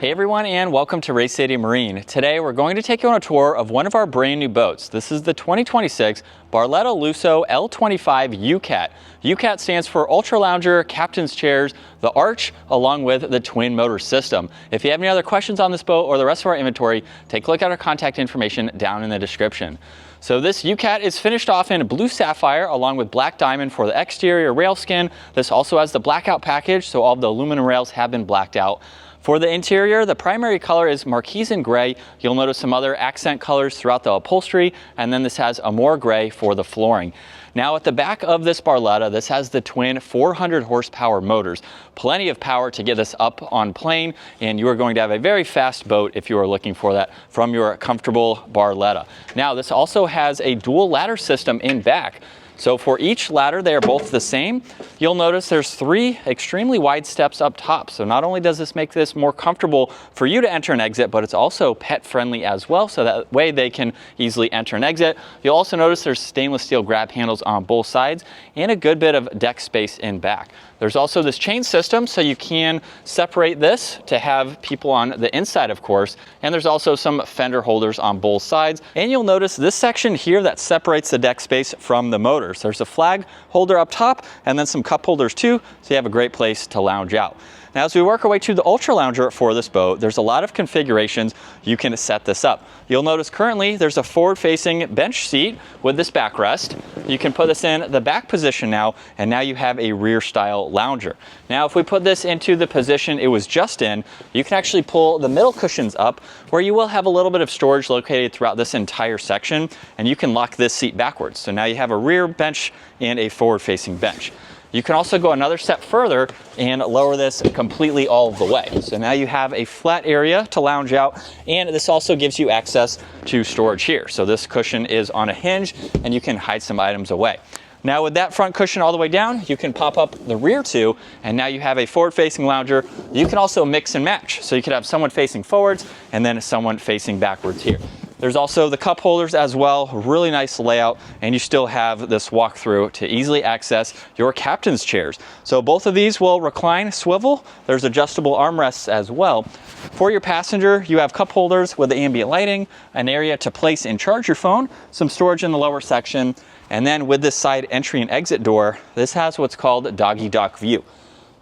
Hey everyone, and welcome to Race City Marine. Today we're going to take you on a tour of one of our brand new boats. This is the 2026 Barletta Lusso L25UCAT. UCAT stands for Ultra Lounger, Captain's Chairs, the Arch, along with the twin motor system. If you have any other questions on this boat or the rest of our inventory, take a look at our contact information down in the description. So this UCAT is finished off in blue sapphire along with black diamond for the exterior rail skin. This also has the blackout package, so all of the aluminum rails have been blacked out. For the interior, the primary color is Marquesan gray. You'll notice some other accent colors throughout the upholstery, and then this has a more gray for the flooring. Now at the back of this Barletta, this has the twin 400 horsepower motors. Plenty of power to get this up on plane, and you are going to have a very fast boat if you are looking for that from your comfortable Barletta. Now this also has a dual ladder system in back. So for each ladder, they are both the same. You'll notice there's 3 extremely wide steps up top. So not only does this make this more comfortable for you to enter and exit, but it's also pet friendly as well. So that way they can easily enter and exit. You'll also notice there's stainless steel grab handles on both sides and a good bit of deck space in back. There's also this chain system, so you can separate this to have people on the inside, of course. And there's also some fender holders on both sides. And you'll notice this section here that separates the deck space from the motors. There's a flag holder up top and then some cup holders too, so you have a great place to lounge out. Now as we work our way to the Ultra Lounger for this boat, there's a lot of configurations you can set this up. You'll notice currently there's a forward-facing bench seat with this backrest. You can put this in the back position now, and now you have a rear-style lounger. Now if we put this into the position it was just in, you can actually pull the middle cushions up, where you will have a little bit of storage located throughout this entire section, and you can lock this seat backwards. So now you have a rear bench and a forward-facing bench. You can also go another step further and lower this completely all the way. So now you have a flat area to lounge out, and this also gives you access to storage here. So this cushion is on a hinge and you can hide some items away. Now with that front cushion all the way down, you can pop up the rear two, and now you have a forward-facing lounger. You can also mix and match. So you could have someone facing forwards and then someone facing backwards here. There's also the cup holders as well, really nice layout, and you still have this walkthrough to easily access your captain's chairs. So both of these will recline, swivel. There's adjustable armrests as well. For your passenger, you have cup holders with the ambient lighting, an area to place and charge your phone, some storage in the lower section, and then with this side entry and exit door, this has what's called doggy dock view.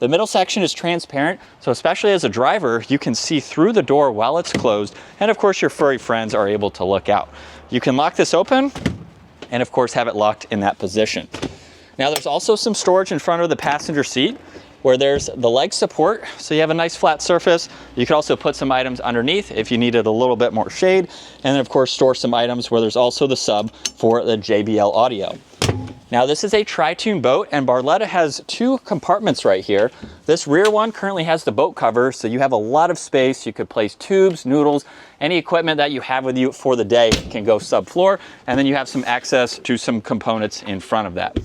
The middle section is transparent, so especially as a driver, you can see through the door while it's closed, and of course your furry friends are able to look out. You can lock this open, and of course have it locked in that position. Now there's also some storage in front of the passenger seat, where there's the leg support, so you have a nice flat surface. You can also put some items underneath if you needed a little bit more shade, and then of course store some items where there's also the sub for the JBL audio. Now this is a tri-tune boat, and Barletta has 2 compartments right here. This rear one currently has the boat cover, so you have a lot of space. You could place tubes, noodles, any equipment that you have with you for the day can go subfloor, and then you have some access to some components in front of that.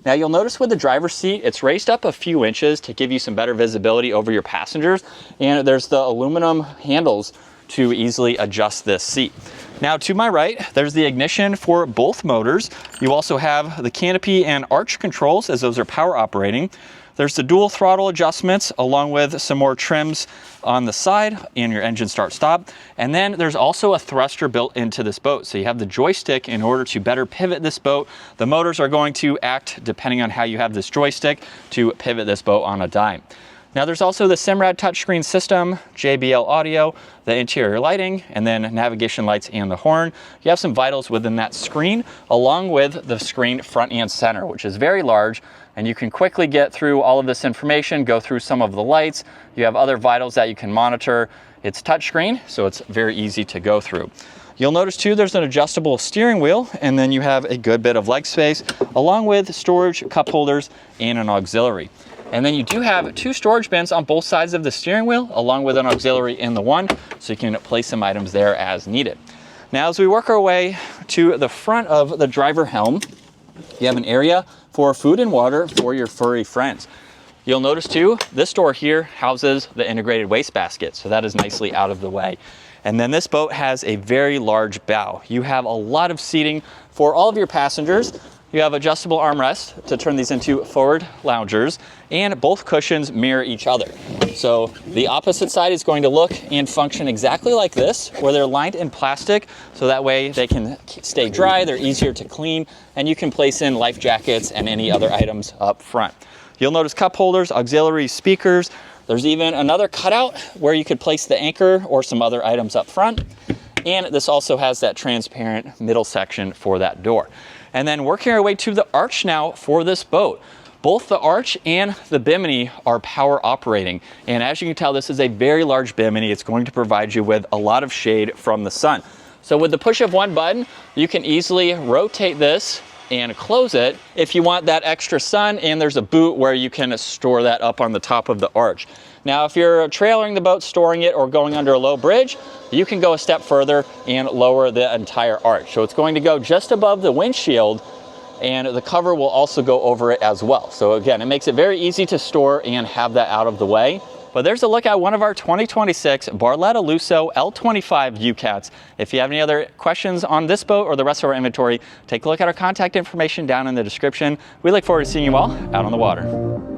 Now you'll notice with the driver's seat, it's raised up a few inches to give you some better visibility over your passengers, and there's the aluminum handles to easily adjust this seat. Now to my right, there's the ignition for both motors. You also have the canopy and arch controls, as those are power operating. There's the dual throttle adjustments along with some more trims on the side and your engine start stop. And then there's also a thruster built into this boat. So you have the joystick in order to better pivot this boat. The motors are going to act, depending on how you have this joystick, to pivot this boat on a dime. Now there's also the Simrad touchscreen system, JBL audio, the interior lighting, and then navigation lights and the horn. You have some vitals within that screen, along with the screen front and center, which is very large, and you can quickly get through all of this information, go through some of the lights. You have other vitals that you can monitor. It's touchscreen, so it's very easy to go through. You'll notice too there's an adjustable steering wheel, and then you have a good bit of leg space, along with storage, cup holders, and an auxiliary. And then you do have 2 storage bins on both sides of the steering wheel, along with an auxiliary in the one, so you can place some items there as needed. Now as we work our way to the front of the driver helm, you have an area for food and water for your furry friends. You'll notice too, this door here houses the integrated wastebasket, so that is nicely out of the way. And then this boat has a very large bow. You have a lot of seating for all of your passengers. You have adjustable armrests to turn these into forward loungers, and both cushions mirror each other. So the opposite side is going to look and function exactly like this, where they're lined in plastic, so that way they can stay dry, they're easier to clean, and you can place in life jackets and any other items up front. You'll notice cup holders, auxiliary speakers. There's even another cutout where you could place the anchor or some other its up front. And this also has that transparent middle section for that door. And then working our way to the arch now for this boat. Both the arch and the bimini are power operating. And as you can tell, this is a very large bimini. It's going to provide you with a lot of shade from the sun. So with the push of one button, you can easily rotate this and close it if you want that extra sun, and there's a boot where you can store that up on the top of the arch. Now, if you're trailering the boat, storing it, or going under a low bridge, you can go a step further and lower the entire arch. So it's going to go just above the windshield, and the cover will also go over it as well. So again, it makes it very easy to store and have that out of the way. But there's a look at one of our 2026 Barletta Lusso L25UCATs. If you have any other questions on this boat or the rest of our inventory, take a look at our contact information down in the description. We look forward to seeing you all out on the water.